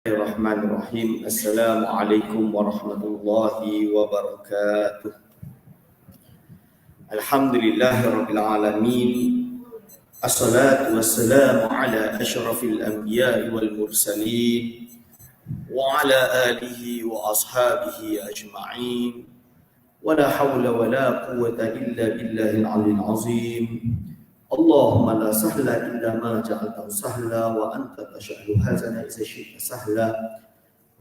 Bismillahirrahmanirrahim. Assalamualaikum warahmatullahi wabarakatuh. Alhamdulillahirabbil alamin. Assalatu wassalamu ala asyrafil anbiya'i wal mursalin wa ala alihi wa ashabihi ajma'in. Wala hawla wala quwwata illa billahil aliyyil azim. Allahumma la sahla illa ma ja'altahu sahla wa anta tash'alu hazana idza syi'ta sahla.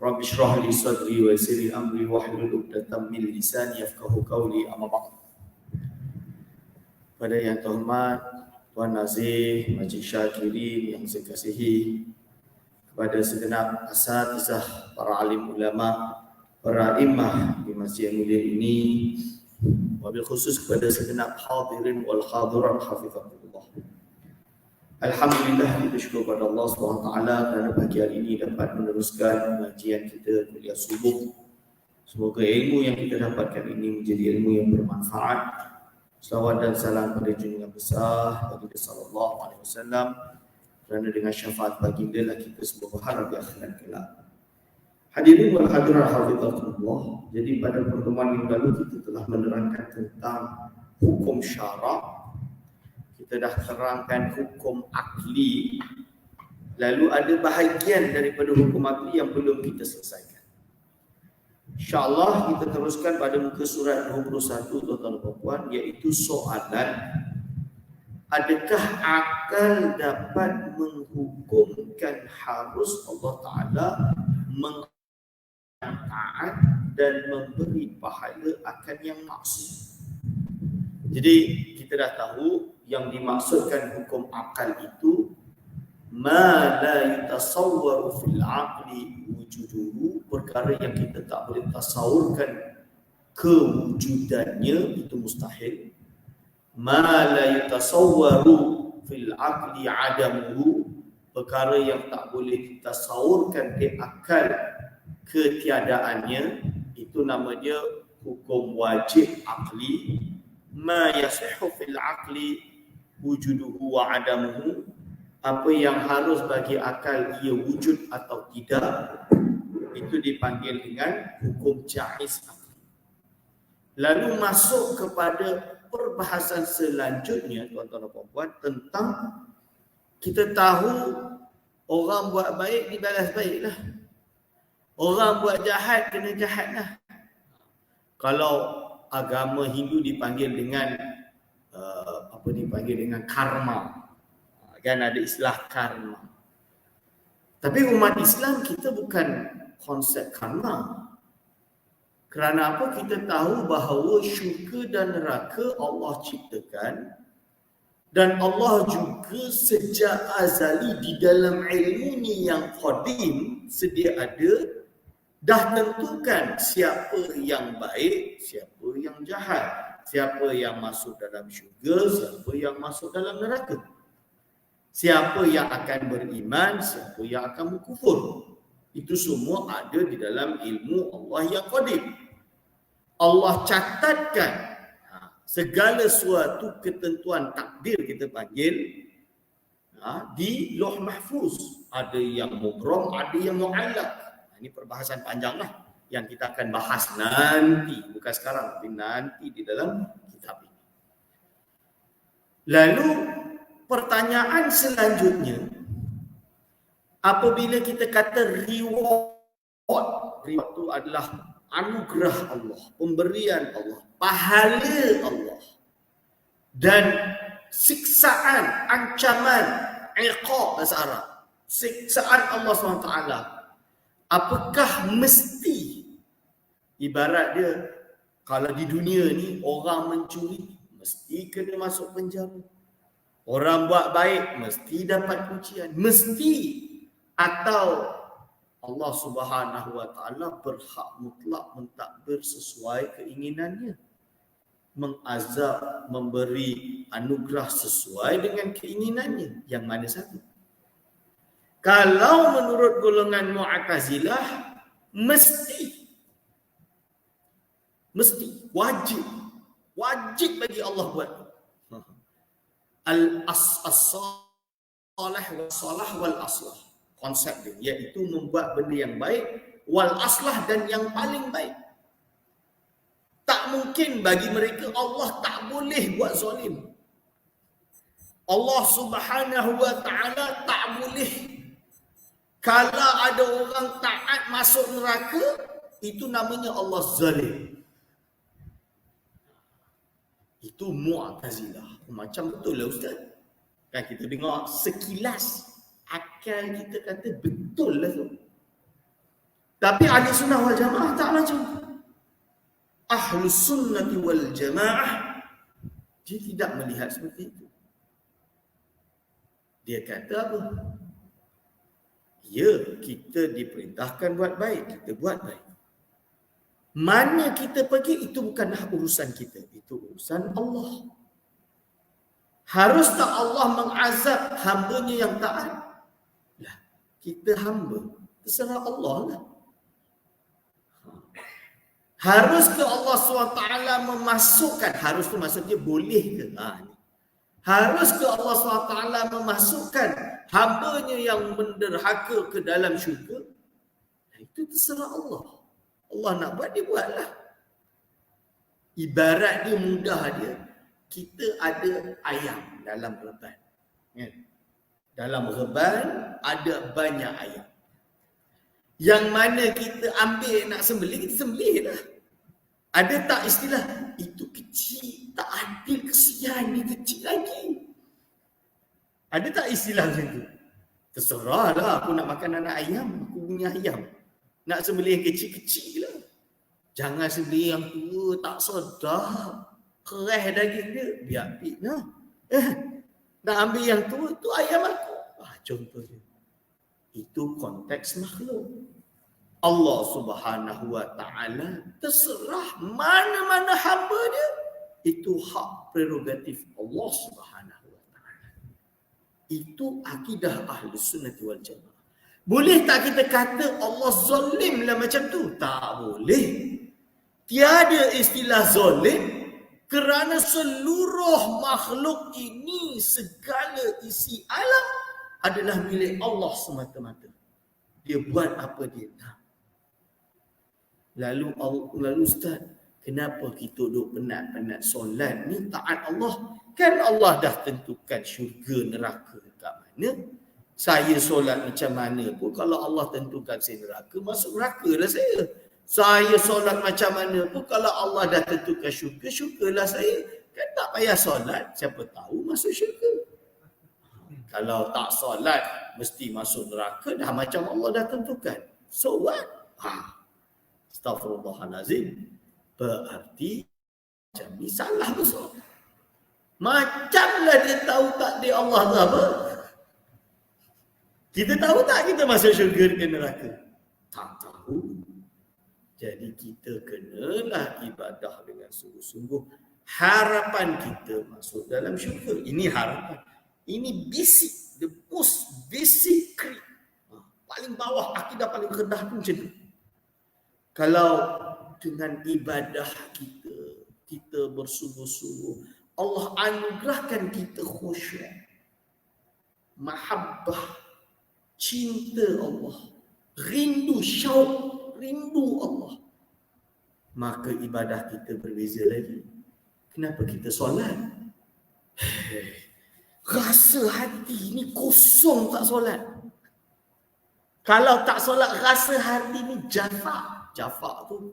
Rabbi shrah li sadri wa yassir li amri wahlul 'uqdatam min lisani yafqahu qawli. Amma ba'd. Pada yang terhormat Tuan Nazir Majlis Syakirin yang saya kasihi, kepada segenap asatizah, para alim ulama, para imam di masjid yang mulia ini, wabil khusus kepada segenap hadirin wal hadirat hafizahullah. Alhamdulillah, kita syukur kepada Allah SWT kerana pagi hari ini dapat meneruskan pengajian kita kuliah subuh. Semoga ilmu yang kita dapatkan ini menjadi ilmu yang bermanfaat. Salawat dan salam kepada junjungan besar baginda sallallahu alaihi wasallam, kerana dengan syafaat baginda lah kita semua berharap di akhirat kelak. Hadirin wal hadirat hafizahullah. Jadi pada pertemuan yang lalu kita telah menerangkan tentang hukum syarak. Kita dah terangkan hukum akli. Lalu ada bahagian daripada hukum akli yang belum kita selesaikan. InsyaAllah kita teruskan pada muka surat 21 tuan-tuan dan puan, iaitu soalan, adakah akal dapat menghukumkan harus Allah Ta'ala taat dan memberi pahala akan yang maksud. Jadi kita dah tahu yang dimaksudkan hukum akal itu ma la yatasawwaru fil aqli wujuduhu, perkara yang kita tak boleh tasawurkan kewujudannya, itu mustahil. Ma la yatasawwaru fil aqli adamuhu, perkara yang tak boleh ditasawurkan di akal ketiadaannya, itu nama dia hukum wajib akli. Ma yasihhu fil aqli wujuduhu wa adamuhu, apa yang harus bagi akal ia wujud atau tidak, itu dipanggil dengan hukum jaiz akli. Lalu masuk kepada perbahasan selanjutnya tuan-tuan dan puan tentang, kita tahu orang buat baik dibalas baiklah, orang buat jahat kena jahatlah. Kalau agama Hindu dipanggil dengan dipanggil dengan karma, kan ada istilah karma. Tapi umat Islam kita bukan konsep karma. Kerana apa? Kita tahu bahawa syurga dan neraka Allah ciptakan, dan Allah juga sejak azali di dalam ilmunya yang qadim sedia ada, dah tentukan siapa yang baik, siapa yang jahat, siapa yang masuk dalam syurga, siapa yang masuk dalam neraka, siapa yang akan beriman, siapa yang akan berkufur. Itu semua ada di dalam ilmu Allah yang qadim. Allah catatkan segala suatu ketentuan takdir, kita panggil, di Lauh Mahfuz. Ada yang mubram, ada yang mu'allaq. Ini perbahasan panjang lah yang kita akan bahas nanti, bukan sekarang, tapi nanti di dalam kitab ini. Lalu pertanyaan selanjutnya, apabila kita kata reward itu adalah anugerah Allah, pemberian Allah, pahala Allah, dan siksaan, ancaman, iqab bahasa Arab, siksaan Allah SWT, apakah mesti, ibarat dia, kalau di dunia ni orang mencuri mesti kena masuk penjara, orang buat baik mesti dapat pujian, mesti, atau Allah Subhanahu wa taala berhak mutlak mentadbir sesuai keinginannya, mengazab, memberi anugerah sesuai dengan keinginannya, yang mana satu? Kalau menurut golongan Mu'tazilah, mesti, wajib bagi Allah buat. Al-as-salah wal aslah. konsep dia, iaitu membuat benda yang baik, wal aslah, dan yang paling baik. Tak mungkin bagi mereka, Allah tak boleh buat zalim. Allah Subhanahu wa ta'ala tak boleh. Kalau ada orang taat masuk neraka, itu namanya Allah zalim. Itu Mu'tazilah. Macam betul lah Ustaz. Kan kita dengar sekilas, akal kita kata betul lah tu. Tapi Ahli Sunnah wal Jamaah tak macam tu. Ahlus Sunnati wal Jamaah, dia tidak melihat seperti itu. Dia kata apa? Ya, kita diperintahkan buat baik, kita buat baik. Mana kita pergi, itu bukanlah urusan kita, itu urusan Allah. Harus tak Allah mengazab hambanya yang taat? Lah, kita hamba, terserah Allah lah. Harus ke Allah SWT memasukkan, harus tu maksudnya boleh ke? Harus ke Allah SWT memasukkan hambanya yang menderhaka ke dalam syurga? Itu terserah Allah. Allah nak buat, dia buatlah. Ibarat dia mudah dia. Kita ada ayam dalam reban. Dalam reban ada banyak ayam. Yang mana kita ambil nak sembelih, kita sembelih lah. Ada tak istilah, itu kecil, tak adil, kesian, dia kecil lagi. Ada tak istilah macam tu? Terserah lah, aku nak makan anak ayam, aku punya ayam. Nak sembelih yang kecil-kecil lah. Jangan sembelih yang tua, tak sedap. Kereh daging dia, biar pik lah. Nak ambil yang tua, tu ayam aku. Contohnya. Itu konteks makhluk. Allah Subhanahu wa ta'ala terserah mana-mana hamba dia. Itu hak prerogatif Allah Subhanahu wa ta'ala. Itu akidah Ahli Sunnati wal Jamaah. Boleh tak kita kata Allah zalim lah macam tu? Tak boleh. Tiada istilah zalim kerana seluruh makhluk ini, segala isi alam adalah milik Allah semata-mata. Dia buat apa dia nak. Lalu Ustaz, kenapa kita duduk penat-penat solat ni taat Allah? Kan Allah dah tentukan syurga neraka kat mana. Saya solat macam mana pun, kalau Allah tentukan saya neraka, masuk neraka lah saya. Saya solat macam mana pun, kalau Allah dah tentukan syurga, syurgalah saya. Kan tak payah solat, siapa tahu masuk syurga. Kalau tak solat, mesti masuk neraka, dah macam Allah dah tentukan. So what? Astaghfirullahalazim. Berarti macam ni salah besar. Macamlah dia tahu takdir Allah tu apa? Kita tahu tak kita masuk syurga ke neraka? Tak tahu. Jadi kita kenalah ibadah dengan sungguh-sungguh. Harapan kita masuk dalam syurga. Ini harapan. Ini basic, the most basic creed. Paling bawah, akidah paling rendah pun macam tu. Kalau dengan ibadah kita bersungguh-sungguh, Allah anugerahkan kita khusyuk, mahabbah, cinta Allah, rindu, syauq, rindu Allah, maka ibadah kita berbeza lagi. Kenapa kita solat? Rasa hati ni kosong tak solat. Kalau tak solat, rasa hati ni jafak. Jafak tu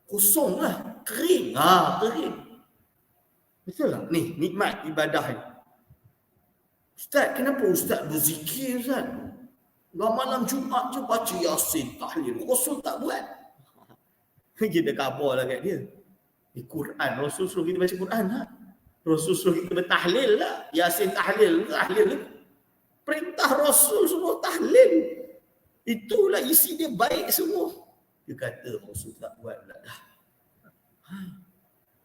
kosong lah, kering. Kering. Betul lah. Ni nikmat ibadah ni. Ustaz, kenapa Ustaz berzikir Ustaz? Malam Jumaat je baca Yasin, tahlil. Rasul tak buat. Kita khabar lah kat dia. Di Quran, Rasul suruh kita baca Quran lah. Rasul suruh kita bertahlil lah. Yasin tahlil lah. Perintah Rasul suruh tahlil. Itulah isi dia baik semua. Dia kata Rasul tak buat pula dah.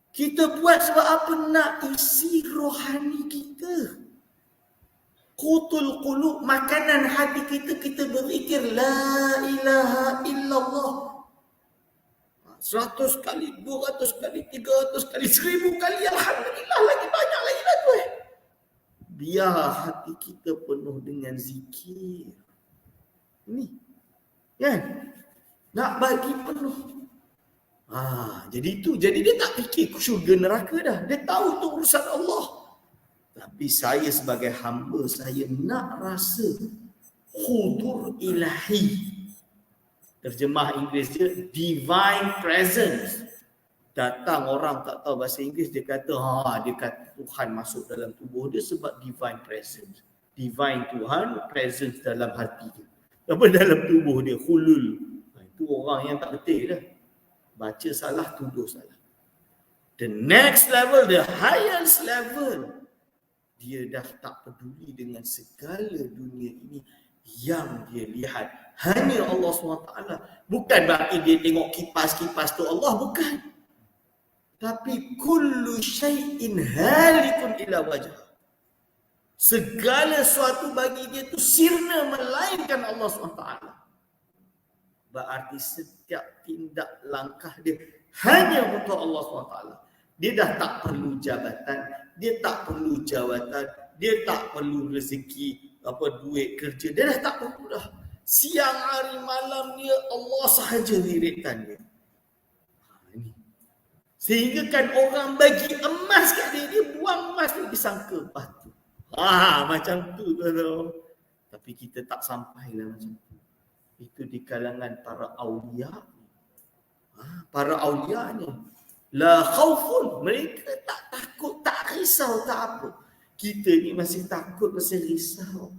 Kita buat sebab apa? Nak isi rohani kita. Qutul qulub, makanan hati kita, kita berzikir la ilaha illallah 100 kali, 200 kali, 300 kali, 1000 kali, alhamdulillah, lagi banyak lagi lah tu. Biar hati kita penuh dengan zikir. Ini kan nak bagi penuh. Jadi dia tak fikir syurga neraka dah. Dia tahu tu urusan Allah. Tapi saya sebagai hamba, saya nak rasa hudur ilahi. Terjemah Inggeris dia divine presence. Datang orang tak tahu bahasa Inggeris, dia kata Tuhan masuk dalam tubuh dia sebab divine presence. Divine Tuhan presence dalam hati dia. Apa dalam tubuh dia, hulul. Itu orang yang tak betul dah. Baca salah, tuduh salah. The next level, the highest level, dia dah tak peduli dengan segala dunia ini yang dia lihat. Hanya Allah SWT. Bukan berarti dia tengok kipas-kipas tu Allah, bukan. Tapi kullu syai'in halikun ila wajah. Segala sesuatu bagi dia tu sirna melainkan Allah SWT. Berarti setiap tindak langkah dia hanya untuk Allah SWT. Dia dah tak perlu jabatan, dia tak perlu jawatan, dia tak perlu rezeki, duit kerja, dia dah tak perlu dah. Siang hari malam dia Allah sahaja lirikan dia. Sehingga kan orang bagi emas kat dia buang emas dia disangka batu. Macam tu tu. Tapi kita tak sampailah macam tu. Itu di kalangan para awliya. Para awliya ni la khaufun, mereka tak takut, tak risau, tak apa. Kita ni masih takut, masih risau.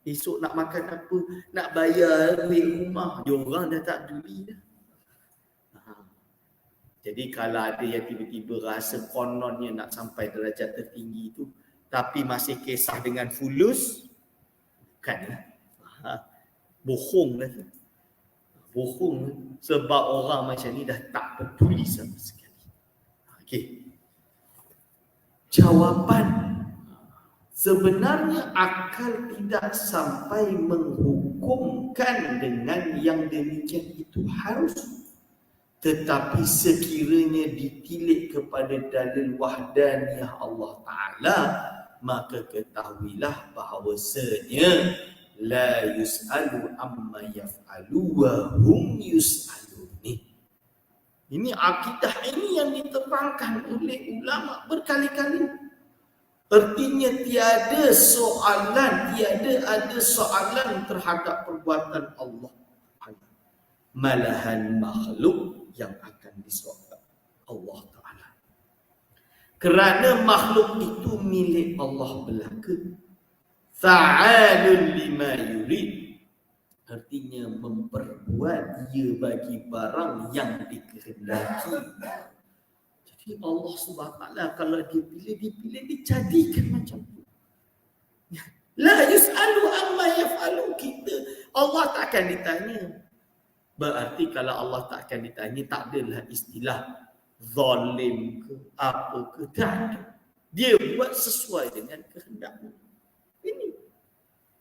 Esok nak makan apa, nak bayar duit rumah, diorang dah tak peduli dah. Jadi kalau ada yang tiba-tiba rasa kononnya nak sampai derajat tertinggi itu, tapi masih kisah dengan fulus, bukanlah. Bohong lah. Bohong sebab orang macam ni dah tak peduli sama sekali. Okey. Jawapan, sebenarnya akal tidak sampai menghukumkan dengan yang demikian itu harus. Tetapi sekiranya ditilik kepada dalil wahdaniyah Allah Ta'ala, maka ketahuilah bahawasanya la yus'alu amma yaf'alu wa hum yus'alun. Ini akidah ini yang diterangkan oleh ulama berkali-kali. Artinya tiada ada soalan terhadap perbuatan Allah. Malahan makhluk yang akan disoal Allah Ta'ala. Kerana makhluk itu milik Allah belaka. Fa'alun lima yurid. Artinya memperbuat ia bagi barang yang dikehendaki. Jadi Allah SWT kalau dia pilih, dijadikan macam tu. La yus'alu amma yaf'alu. Kita, Allah tak akan ditanya. Berarti kalau Allah tak akan ditanya, tak adalah istilah zalim ke apa ke, tak ada. Dia buat sesuai dengan kehendaknya.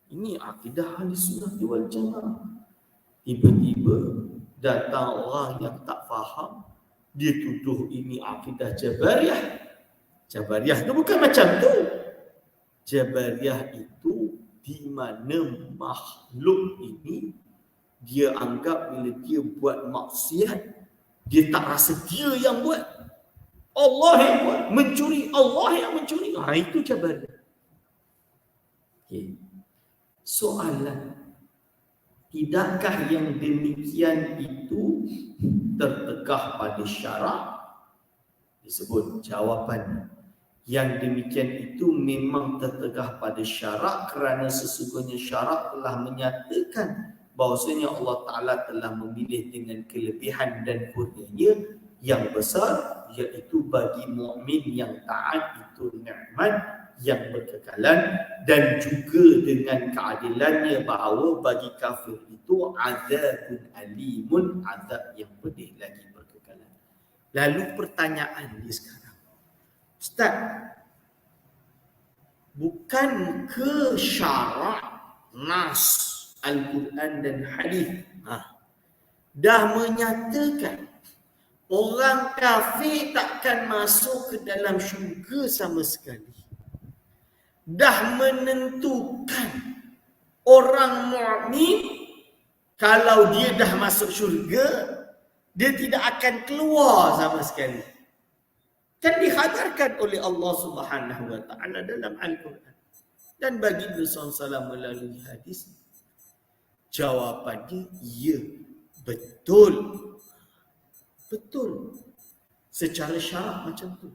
Ini akidah Ahlussunnah wal Jamaah. Tiba-tiba datang orang yang tak faham, dia tuduh ini akidah Jabariyah. Jabariyah itu bukan macam tu. Jabariyah itu di mana makhluk ini dia anggap bila dia buat maksiat, dia tak rasa dia yang buat. Allah yang buat. Mencuri, Allah yang mencuri. Itu Jabariyah. Okay. Soalan, tidakkah yang demikian itu tertegah pada syarak? Disebut jawapan, yang demikian itu memang tertegah pada syarak kerana sesungguhnya syarak telah menyatakan bahawasanya Allah Ta'ala telah memilih dengan kelebihan dan kurnianya yang besar, iaitu bagi mukmin yang taat itu nikmat yang berkekalan, dan juga dengan keadilannya bahawa bagi kafir itu azabun alimun, azab yang pedih lagi berkekalan. Lalu pertanyaan dia sekarang, Ustaz, bukan ke syarak nas Al-Quran dan hadis dah menyatakan orang kafir takkan masuk ke dalam syurga sama sekali? Dah menentukan orang mukmin Kalau dia dah masuk syurga, dia tidak akan keluar sama sekali. Kan dikhabarkan oleh Allah Subhanahu wa taala dalam Al-Quran. Dan bagi Nabi SAW melalui hadis, jawapannya ya, betul. Betul. Secara syarak macam tu.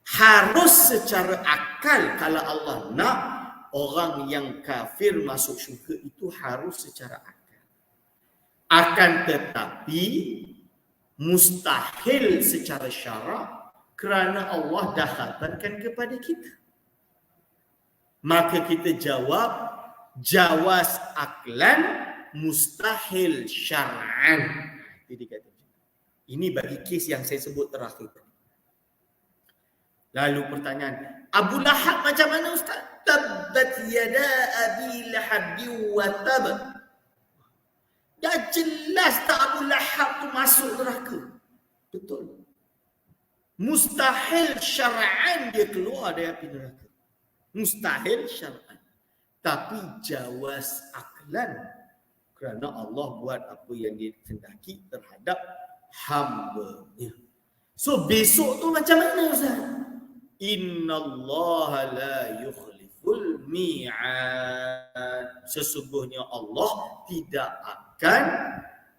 Harus secara akal kalau Allah nak orang yang kafir masuk syurga itu harus secara akal. Akan tetapi mustahil secara syarak kerana Allah dah khabarkan kepada kita. Maka kita jawab jawaz aklan, mustahil syar'an. Itu dikatakan. Ini bagi kes yang saya sebut terakhir. Lalu pertanyaan, Abu Lahab macam mana Ustaz? Tabbat yada Abi Lahab wa tab. Dah jelas tak Abu Lahab tu masuk neraka. Betul. Mustahil syar'an dia keluar dari api neraka. Mustahil syar'an. Tapi jawaz aklan. Kerana Allah buat apa yang dia kehendaki terhadap hamba-Nya. So besok tu macam mana Ustaz? Innallaha la yukhliful mi'ad. Sesungguhnya Allah tidak akan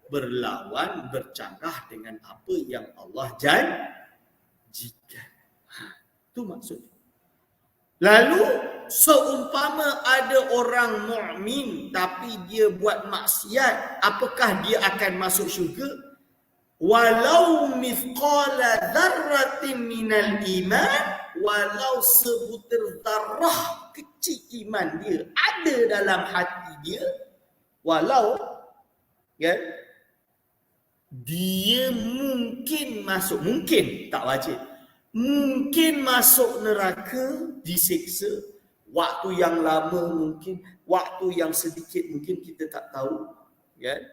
berlawan, bercanggah dengan apa yang Allah janjikan. Itu maksudnya. Lalu seumpama ada orang mukmin tapi dia buat maksiat, apakah dia akan masuk syurga? Walau mithqala dzarratin minal iman, walau sebutir zarrah kecil iman dia ada dalam hati dia, walau kan, dia mungkin masuk, mungkin tak wajib, mungkin masuk neraka, disiksa waktu yang lama, mungkin waktu yang sedikit, mungkin kita tak tahu kan.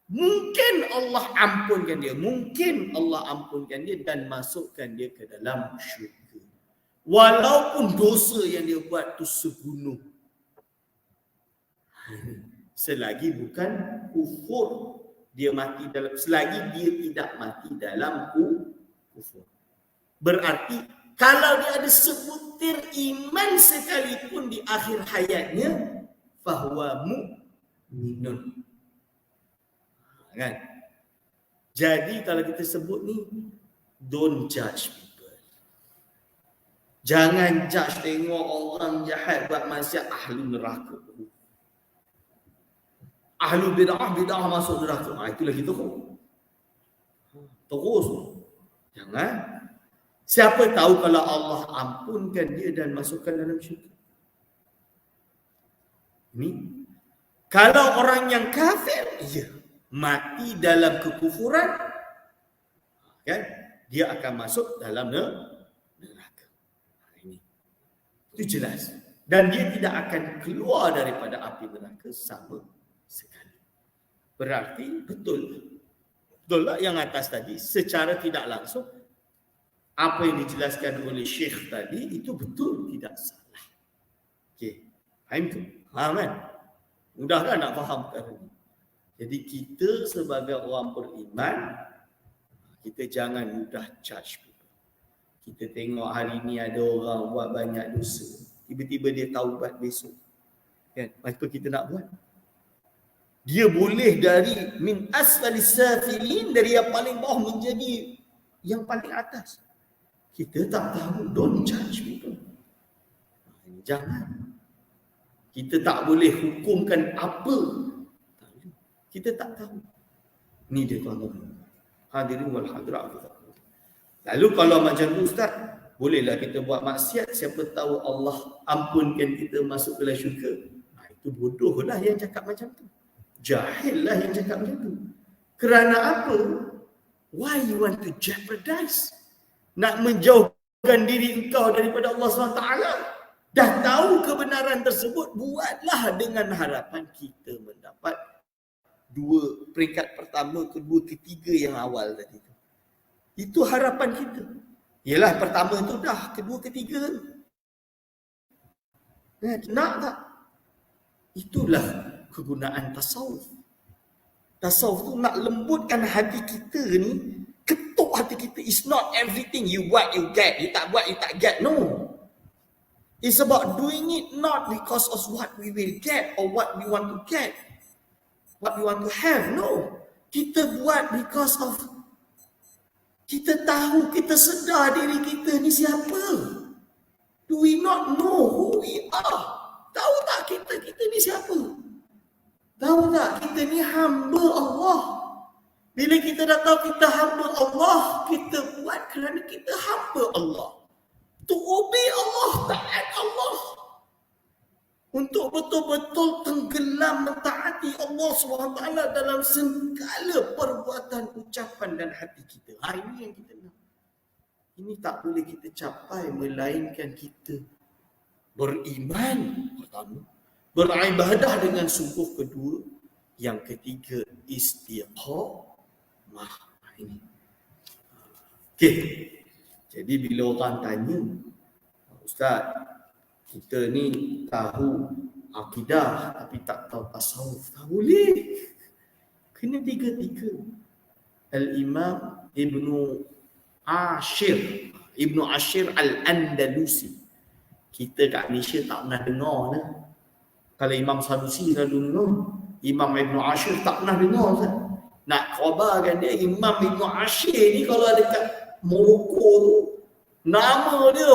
Mungkin Allah ampunkan dia, mungkin Allah ampunkan dia dan masukkan dia ke dalam syurga. Walaupun dosa yang dia buat tu segunung. Selagi bukan kufur, dia mati dalam, selagi dia tidak mati dalam kufur. Berarti kalau dia ada sebutir iman sekalipun di akhir hayatnya, fahuwa mu'minun. Kan? Jadi kalau kita sebut ni, don't judge people. Jangan judge, tengok orang jahat buat maksiat ahli neraka. Ahli bid'ah masuk neraka. Itu lagi teruk. Terus. Jangan. Siapa tahu kalau Allah ampunkan dia dan masukkan dalam syurga. Ini kalau orang yang kafir, ya, mati dalam kekufuran, kan, dia akan masuk dalam neraka. Ini itu jelas, dan dia tidak akan keluar daripada api neraka sama sekali. Berarti betul lah yang atas tadi, secara tidak langsung apa yang dijelaskan oleh Syekh tadi itu betul, tidak salah. Okey, faham tu? Faham kan? Mudah kan nak faham perkara ini? Jadi kita sebagai orang beriman, kita jangan mudah judge people. Kita tengok hari ni ada orang buat banyak dosa, tiba-tiba dia taubat besok. Kan? Apa kita nak buat? Dia boleh dari min asfalis safilin, dari yang paling bawah menjadi yang paling atas. Kita tak tahu, don't judge people. Jangan. Kita tak boleh hukumkan apa. Kita tak tahu. Ni dia tuan-tuan. Hadirin wal hadirat. Lalu kalau macam tu Ustaz, bolehlah kita buat maksiat, siapa tahu Allah ampunkan kita masuk ke dalam syurga. Itu bodohlah yang cakap macam tu. Jahillah yang cakap macam tu. Kerana apa? Why you want to jeopardize? Nak menjauhkan diri engkau daripada Allah SWT. Dah tahu kebenaran tersebut, buatlah dengan harapan kita mendapat dua peringkat pertama, kedua, ketiga yang awal tadi. Itu harapan kita. Yalah pertama tu dah, kedua, ketiga. Nak tak? Itulah kegunaan tasawuf. Tasawuf tu nak lembutkan hati kita ni, ketuk hati kita. It's not everything you buat you get, you tak buat you tak get. No. It's about doing it not because of what we will get or what we want to get, what we want to have. No. Kita buat because of kita tahu, kita sedar diri kita ni siapa. Do we not know who we are? Tahu tak kita ni siapa? Tahu tak kita ni hamba Allah? Bila kita dah tahu kita hamba Allah, kita buat kerana kita hamba Allah. To obey Allah, taat Allah. Untuk betul-betul tenggelam mentaati Allah SWT dalam segala perbuatan, ucapan dan hati kita. Ini yang kita nak. Ini tak boleh kita capai melainkan kita beriman pertama, beribadah dengan sungguh kedua, yang ketiga istiqamah. Ini. Okey. Jadi bila orang tanya, Ustaz, kita ni tahu akidah tapi tak tahu tasawuf. Tak boleh. Kena tiga-tiga. Al-Imam Ibnu Ashir Al-Andalusi. Kita kat Malaysia tak pernah dengar lah. Kalau Imam Sanusi selalu dengar, Imam Ibnu Ashir tak pernah dengar kan? Nak khabarkan dia, Imam Ibnu Ashir ni kalau dekat Morocco tu, nama dia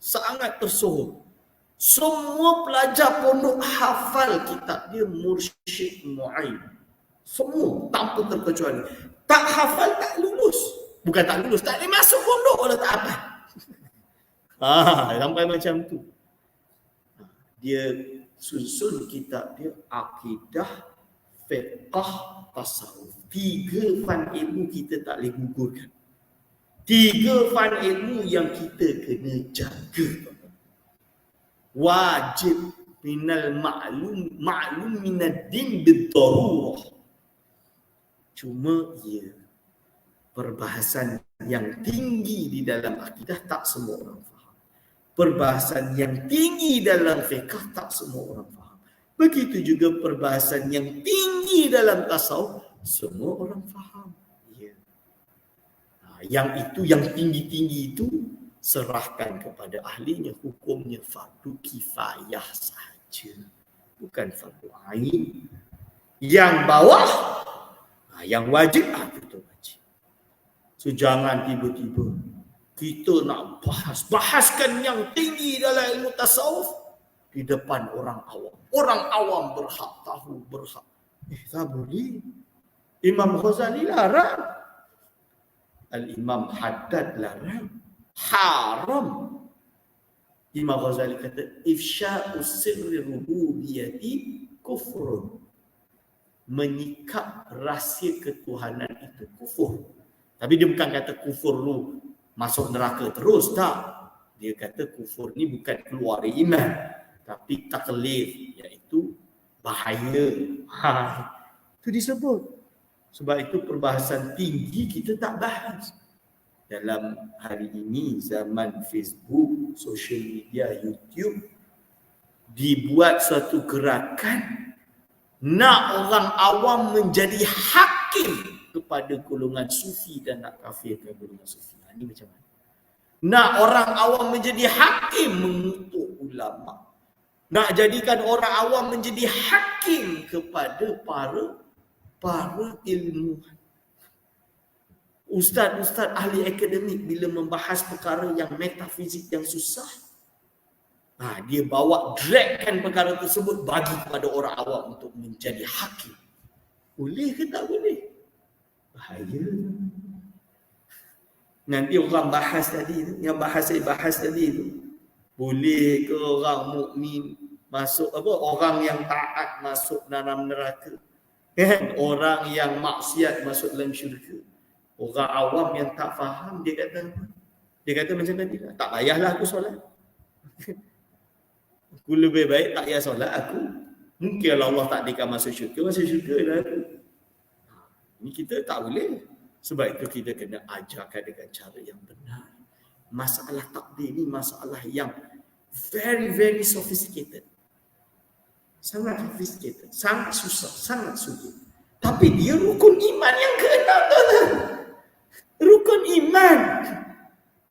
sangat tersohor. Semua pelajar pondok hafal kitab dia, Mursyid Mu'ain. Semua tanpa terkecuali. Tak hafal tak lulus. Bukan tak lulus, tak boleh masuk pondok kalau tak hafal. Sampai macam tu. Dia susun kitab dia akidah, fiqh, tasawuf. 3 fan ilmu kita tak boleh gugurkan. 3 fan ilmu yang kita kena jaga. Wajib minal ma'lum minad din bid-darurah. Cuma perbahasan yang tinggi di dalam akidah tak semua orang faham. Perbahasan yang tinggi dalam fiqh tak semua orang faham. Begitu juga perbahasan yang tinggi dalam tasawuf semua orang faham. Yang tinggi-tinggi itu serahkan kepada ahlinya, hukumnya fardu kifayah sahaja, bukan fardu ain. Yang bawah, yang wajib, itu wajib. So jangan tiba-tiba kita nak bahaskan yang tinggi dalam ilmu tasawuf di depan orang awam. Orang awam berhak tahu, berhak. Tak boleh. Imam Ghazali larang. Al-Imam Haddad larang. Haram. Imam Ghazali kata, ifsya'us sirri rububiyati kufrun. Menyikap rahsia ketuhanan itu kufur. Tapi dia bukan kata kufur lu masuk neraka terus, tak. Dia kata kufur ni bukan keluar dari iman, tapi taklif, iaitu bahaya. Itu disebut. Sebab itu perbahasan tinggi kita tak bahas. Dalam hari ini, zaman Facebook, social media, YouTube, dibuat suatu gerakan nak orang awam menjadi hakim kepada golongan sufi dan nak kafirkan golongan sufi. Ini macam mana? Nak orang awam menjadi hakim mengutuk ulama. Nak jadikan orang awam menjadi hakim kepada para ilmuwan. Ustaz-ustaz ahli akademik bila membahas perkara yang metafizik yang susah, dia bawa dragkan perkara tersebut bagi kepada orang awam untuk menjadi hakim. Boleh ke tak boleh? Bahaya. Nanti orang bahas tadi tu, yang saya bahas tadi tu, boleh ke orang mukmin masuk orang yang taat masuk dalam neraka? Kan? Orang yang maksiat masuk dalam syurga. Orang awam yang tak faham, dia kata macam tadi lah, tak payahlah aku solat. Aku lebih baik tak payah solat aku. Mungkin kalau Allah takdirkan masuk syurga lah aku. Ini kita tak boleh. Sebab itu kita kena ajarkan dengan cara yang benar. Masalah takdir ni masalah yang very, very sophisticated. Sangat sophisticated, sangat susah, sangat sulit. Tapi dia rukun iman yang keenam, tuan-tuan. Rukun iman.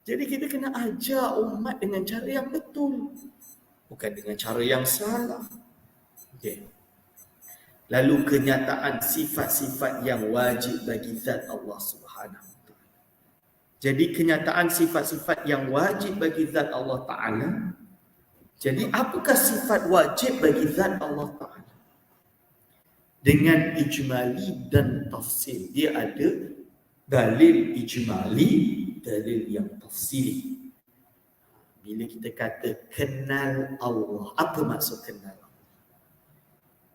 Jadi kita kena ajar umat dengan cara yang betul, bukan dengan cara yang salah. Okay. Lalu kenyataan sifat-sifat yang wajib bagi zat Allah Subhanahu wa taala. Jadi kenyataan sifat-sifat yang wajib bagi zat Allah Taala. Jadi apakah sifat wajib bagi zat Allah Taala? Dengan ijmali dan tafsil. Dia ada dalil ijmali, dalil yang tafsili. Bila kita kata kenal Allah, apa maksud kenal Allah?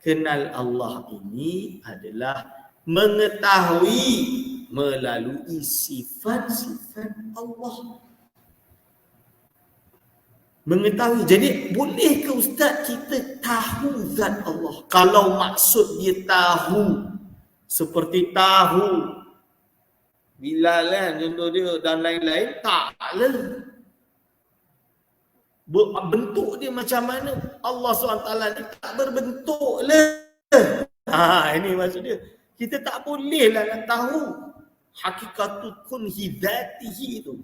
Kenal Allah ini adalah mengetahui melalui sifat-sifat Allah. Mengetahui. Jadi boleh ke ustaz kita tahu zat Allah? Kalau maksud dia tahu, seperti tahu Bilal kan, contoh dia dan lain-lain, taklah. Bentuk dia macam mana? Allah SWT ni tak berbentuk lah. Ini maksud dia. Kita tak boleh lah nak tahu hakikatul kunhi dhatihi tu.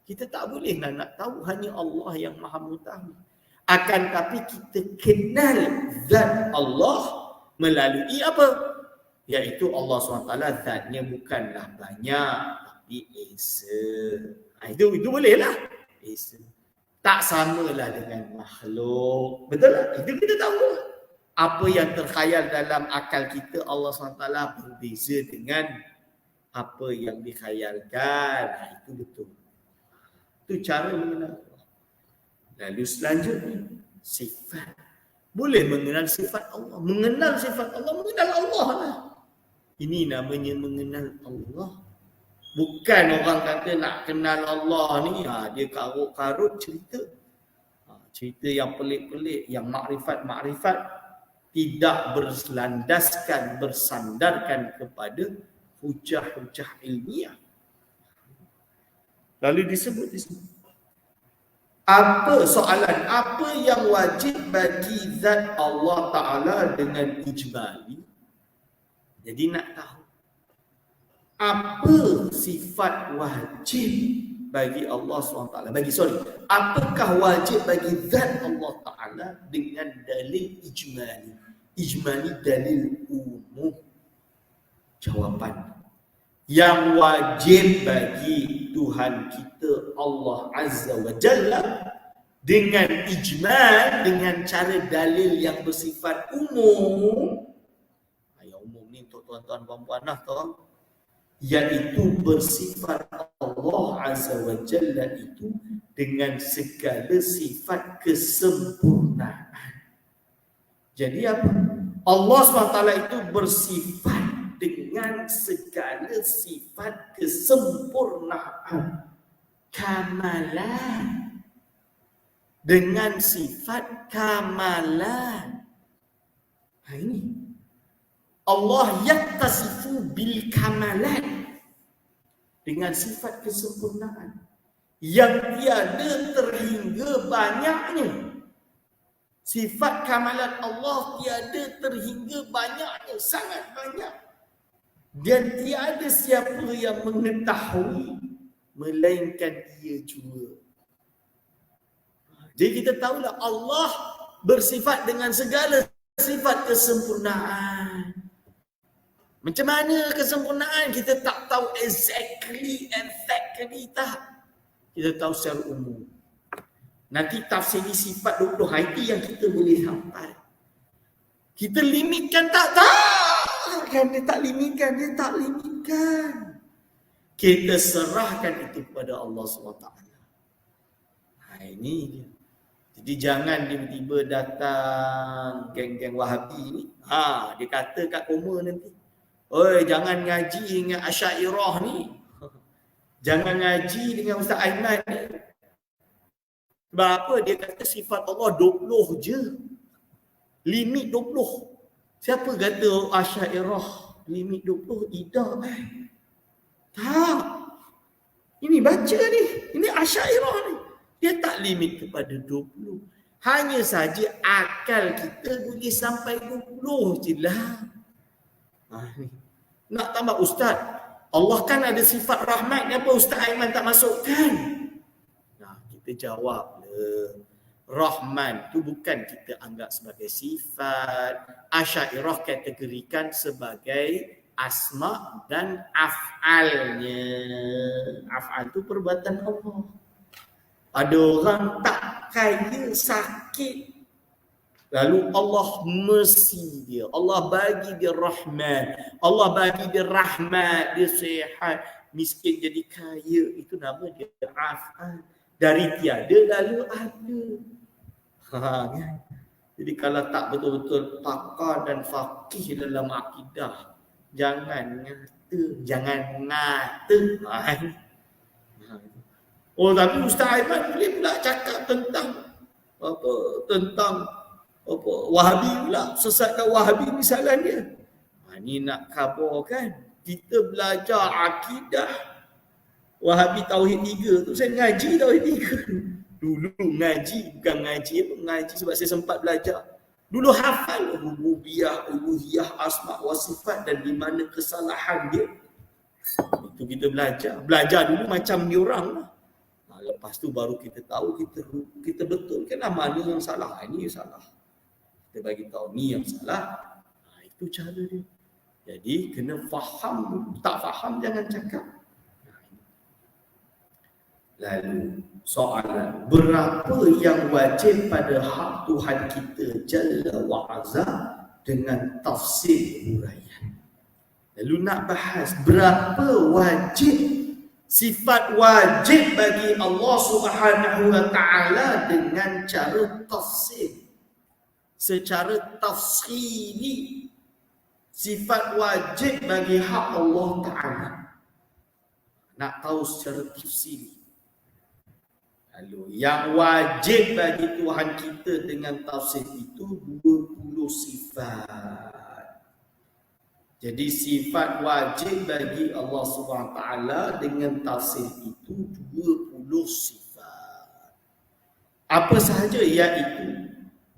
Kita tak boleh lah nak tahu, hanya Allah yang maha mengetahui. Akan tapi kita kenal zat Allah melalui apa? Iaitu Allah SWT zatnya bukanlah banyak, tapi esa. Itu boleh lah. Esa. Tak samalah dengan makhluk. Betul tak? Itu kita tahu. Apa yang terkhayal dalam akal kita, Allah SWT berbeza dengan apa yang dikhayalkan. Itu betul. Itu cara mengenal Allah. Lalu selanjutnya, sifat. Boleh mengenal sifat Allah. Mengenal sifat Allah, mengenal Allah lah. Ini namanya mengenal Allah. Bukan orang kata nak kenal Allah ni, dia karut-karut cerita. Cerita yang pelik-pelik, yang makrifat-makrifat, tidak berlandaskan, bersandarkan kepada hujah-hujah ilmiah. Lalu disebut apa soalan? Apa yang wajib bagi zat Allah Ta'ala dengan ijmali? Jadi nak tahu apa sifat wajib bagi Allah SWT. Apakah wajib bagi zat Allah Ta'ala dengan dalil ijmali? Ijmali dalil umum. Jawapan. Yang wajib bagi Tuhan kita Allah Azza wa Jalla dengan ijmal, dengan cara dalil yang bersifat umum. Yang umum ni untuk tuan-tuan puan-puan lah tahu. Iaitu bersifat Allah Azza wa Jalla itu dengan segala sifat kesempurnaan. Jadi apa? Allah SWT itu bersifat dengan segala sifat kesempurnaan, kamalan. Dengan sifat kamalan. Ini Allah yattasifu bil kamalan, dengan sifat kesempurnaan yang tiada terhingga banyaknya. Sifat kamalan Allah tiada terhingga banyaknya, sangat banyak. Dan tiada siapa yang mengetahui melainkan Dia jua. Jadi kita tahulah Allah bersifat dengan segala sifat kesempurnaan. Macam mana kesempurnaan? Kita tak tahu exactly tak. Kita tahu secara umum. Nanti tafsiri sifat 20 itu yang kita boleh hafal. Kita limitkan tak? Kan dia tak limitkan. Kita serahkan itu kepada Allah SWT. Ini dia. Jadi jangan tiba-tiba datang geng-geng Wahabi ni. Dia kata kat koma nanti, oi, jangan ngaji dengan Asy'ariyah ni. Jangan ngaji dengan Ustaz Aiman ni. Sebab apa? Dia kata sifat Allah 20 je. Limit 20. Siapa kata Asy'ariyah limit 20? Tidak. Tak. Ini baca ni. Ini Asy'ariyah ni. Dia tak limit kepada 20. Hanya saja akal kita boleh sampai 20 je lah. Nak tambah Ustaz, Allah kan ada sifat rahmat, kenapa Ustaz Aiman tak masukkan? Kita jawab Rahman tu bukan kita anggap sebagai sifat. Asy'ariyah kategorikan sebagai asma dan af'alnya. Af'al tu perbuatan Allah. Ada orang tak kaya, sakit, lalu Allah mercy dia, Allah bagi dia rahmat, Allah bagi dia rahmat, dia sihat, miskin jadi kaya, itu nama dia af'al. Dari tiada lalu ada. Kan? Jadi kalau tak betul-betul pakar dan faqih dalam akidah, jangan ngata. Oh, tapi Ustaz Aiman boleh pula cakap tentang Wahabi pula, sesatkan Wahabi misalan dia. Ni nak khabar kan? Kita belajar akidah Wahabi Tauhid 3 tu, saya ngaji Tauhid 3. Dulu ngaji, bukan ngaji sebab saya sempat belajar. Dulu hafal rububiyah, uluhiyah, asma wa sifat dan di mana kesalahan dia. Itu kita belajar. Belajar dulu macam diorang lah. Lepas tu baru kita tahu, kita betulkan mana yang salah. Ini yang salah. Kita bagi tahu ni yang salah. Itu cara dia. Jadi kena faham. Tak faham jangan cakap. Lalu soalan, berapa yang wajib pada hak Tuhan kita Jalla wa Azza dengan tafsir huraian. Lalu nak bahas berapa wajib, sifat wajib bagi Allah Subhanahu wa taala dengan cara tafsir. Secara tafsiri, sifat wajib bagi hak Allah taala. Nak tahu secara tafsiri. Lalu yang wajib bagi Tuhan kita dengan tafsir itu 20 sifat. Jadi sifat wajib bagi Allah SWT dengan tafsir itu 20 sifat. Apa sahaja iaitu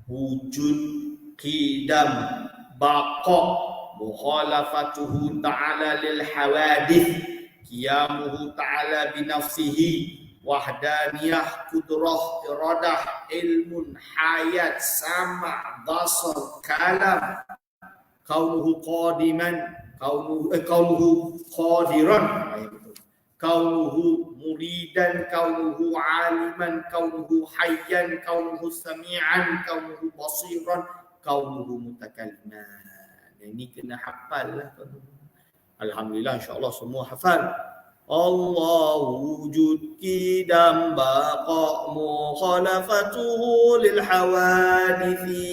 wujud, qidam, baqa, mukhalafatuhu ta'ala lil hawadith, qiyamuhu ta'ala binafsihi, wahdaniyah, kudrah, iradah, ilmun, hayat, sama', basar, kalam, kaunuhu qadiman, kaunuhu qadiran, kaunuhu muridan, kaunuhu aliman, kaunuhu hayyan, kaunuhu sami'an, kaunuhu basiran, kaunuhu mutakalliman. Ini kena hafal lah. Alhamdulillah, insyaAllah semua hafal. Allah wujud, qidam, baqa, mukhalafatuhu lil hawadithi,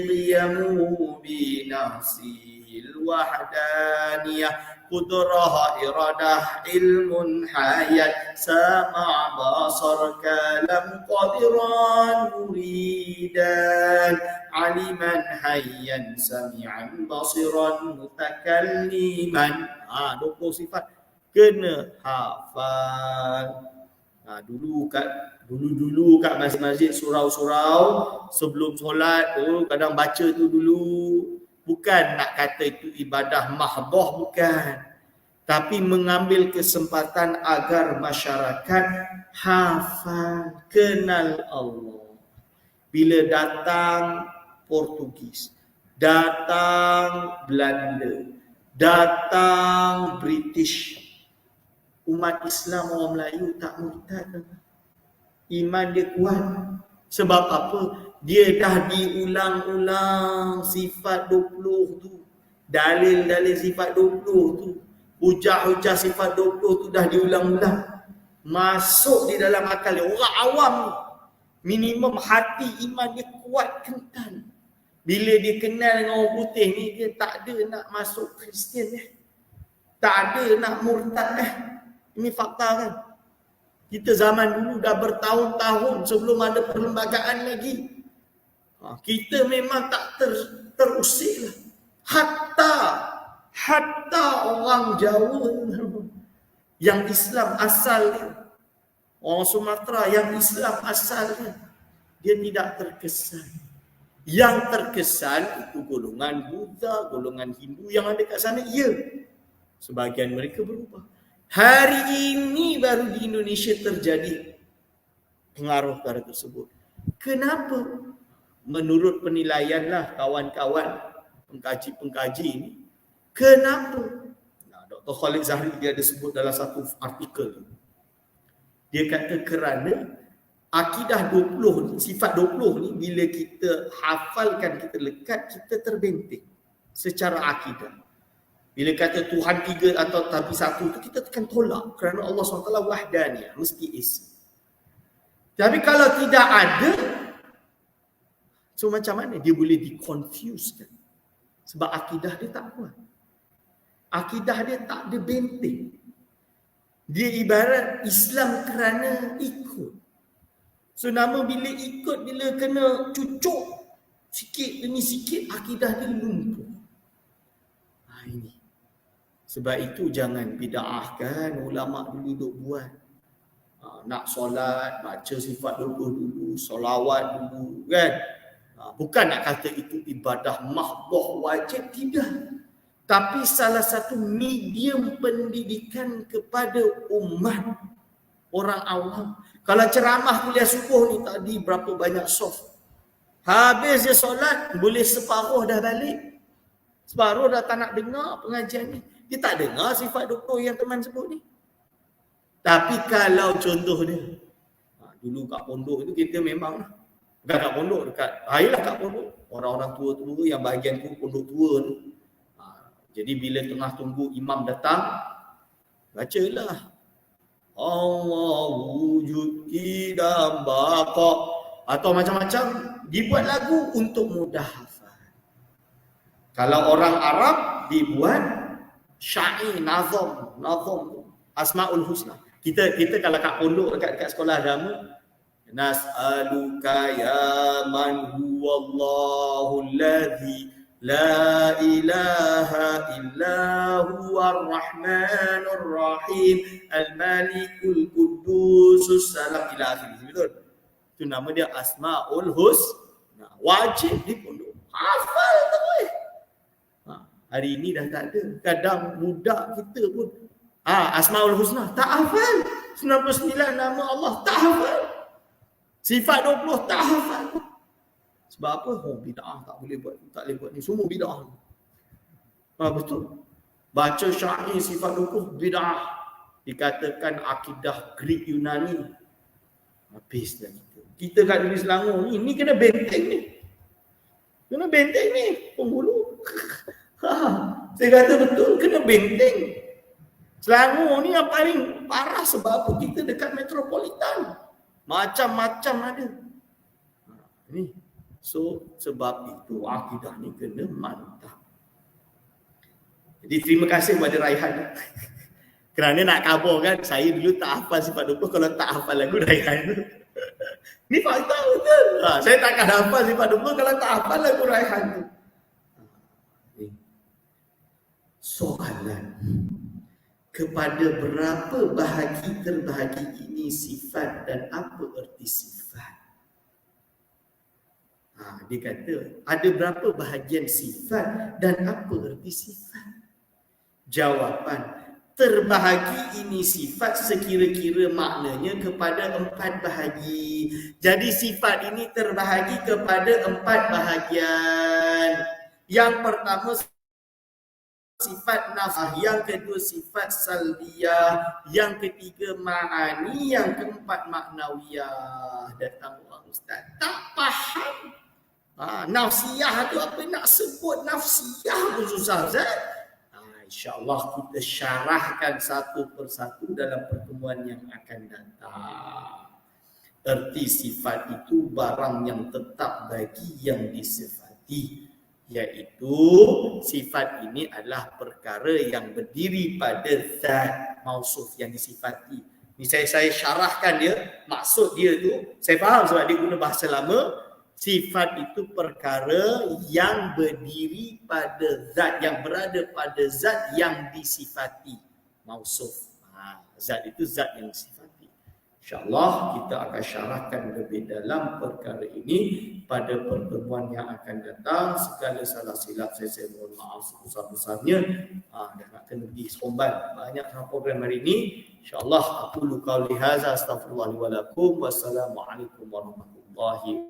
qiyamuhu bi nafsihil wahdaniyah, qudrah, iradah, ilmun, hayat, sama', basar, kalam, qadiran, muridan, aliman, hayyan, sami'an, basiran, mutakalliman. 20 sifat kena hafal. Dulu kat masjid-masjid, surau-surau sebelum solat tu kadang baca tu dulu. Bukan nak kata itu ibadah mahdoh, bukan. Tapi mengambil kesempatan agar masyarakat hafal, kenal Allah. Bila datang Portugis, datang Belanda, datang British, umat Islam, orang Melayu tak murtad. Iman dia kuat. Sebab apa? Dia dah diulang-ulang sifat 20 tu. Dalil-dalil sifat 20 tu. Hujah-hujah sifat 20 tu dah diulang-ulang. Masuk di dalam akal dia. Orang awam minimum hati iman dia kuat, kental. Bila dia kenal dengan orang putih ni, dia tak ada nak masuk Kristian . Tak ada nak murtad . Ini fakta kan. Kita zaman dulu dah bertahun-tahun sebelum ada perlembagaan lagi. Kita memang tak terusik lah. Hatta orang Jawa yang Islam asalnya, orang Sumatera yang Islam asalnya, dia tidak terkesan. Yang terkesan itu golongan Buddha, golongan Hindu yang ada kat sana, ya. Sebahagian mereka berubah. Hari ini baru di Indonesia terjadi pengaruh perkara tersebut. Kenapa? Menurut penilaian lah kawan-kawan pengkaji-pengkaji ini, kenapa? Dr. Khalid Zahri dia ada sebut dalam satu artikel. Dia kata kerana akidah 20 ni, sifat 20 ni bila kita hafalkan, kita lekat, kita terbenteng secara akidah. Bila kata Tuhan 3 atau tapi 1 tu kita akan tolak kerana Allah SWT wahdaniyah, mesti esa. Tapi kalau tidak ada, so macam mana dia boleh diconfusekan? Sebab akidah dia tak kuat. Akidah dia tak ada benteng. Dia ibarat Islam kerana ikut. So nama bila ikut, bila kena cucuk sikit demi sikit, akidah dia lumpuh. Ini. Sebab itu jangan bid'ahkan ulama dulu duk buat. Nak solat, baca sifat 20 dulu, solawat dulu, kan? Bukan nak kata itu ibadah mahdoh wajib, tidak. Tapi salah satu medium pendidikan kepada umat orang awam. Kalau ceramah kuliah subuh ni tadi berapa banyak soft. Habis dia solat, boleh separuh dah balik. Separuh dah tak nak dengar pengajian ni. Dia tak dengar sifat 20 yang teman sebut ni. Tapi kalau contoh dia, dulu kat pondok itu kita memang, bukan kat pondok, dekat, ayolah kat pondok. Orang-orang tua-tua yang bahagian tu pondok tua ni. Jadi bila tengah tunggu imam datang, bacalah Allah wujud idam baqa atau macam-macam, dibuat lagu untuk mudah hafal. Kalau orang Arab dibuat syair, nazam Asmaul Husna. Kita kalau kat pondok dekat sekolah agama, nas'aluka ya man huwallahu alladhi la ilaha illa huwar rahmanur rahim al-malikul qudusus salam ila akhir. Betul? Itu nama dia Asmaul Husna. Wajib di pondok. Hafal terus. Hari ini dah tak ada. Kadang budak kita pun Asmaul Husna tak hafal. 99 nama Allah tak hafal. Sifat 20 tak hafal. Sebab apa? Bid'ah, tak boleh buat, tak boleh buat ni. Semua bid'ah. Betul. Baca syair sifat 20 bid'ah. Dikatakan akidah Greek Yunani. Habis dah kita. Kita kat negeri Selangor ni kena benteng ni. Kena benteng ni penghulu. Saya kata betul, kena benteng. Selangor ni yang paling parah sebab apa? Kita dekat metropolitan. Macam-macam ada. Ni. So, sebab itu akidah ni kena mantap. Jadi terima kasih kepada Raihan. Kerana nak kabarkan, saya dulu tak hafal sifat 20 kalau tak hafal lagu Raihan tu. Ni fakta betul. Saya takkan hafal sifat 20 kalau tak hafal lagu Raihan tu. Soalan. Kepada berapa bahagi terbahagi ini sifat dan apa erti sifat? Dia kata, ada berapa bahagian sifat dan apa erti sifat? Jawapan, terbahagi ini sifat sekira-kira maknanya kepada 4 bahagi. Jadi sifat ini terbahagi kepada 4 bahagian. Yang pertama sifat nafsah, yang kedua sifat salbiyah, yang ketiga ma'ani, yang keempat maknawiyah. Datang orang ustaz tak faham. Nafsiyah tu apa nak sebut nafsiyah pun susah Ustaz. InsyaAllah kita syarahkan satu persatu dalam pertemuan yang akan datang. Erti sifat itu barang yang tetap bagi yang disifati. Iaitu sifat ini adalah perkara yang berdiri pada zat mausuf yang disifati. Ini saya syarahkan dia, maksud dia tu, saya faham sebab dia guna bahasa lama. Sifat itu perkara yang berdiri pada zat, yang berada pada zat yang disifati. Mausuf. Zat itu zat yang disifati. InsyaAllah kita akan syarahkan lebih dalam perkara ini pada pertemuan yang akan datang. Segala salah silap saya mohon maaf sebesar-besarnya. Dan nak kena pergi Seremban. Banyak program hari ini. InsyaAllah aku qauli hadza astaghfirullah wa lakum. Wassalamualaikum warahmatullahi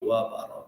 wabarakatuh.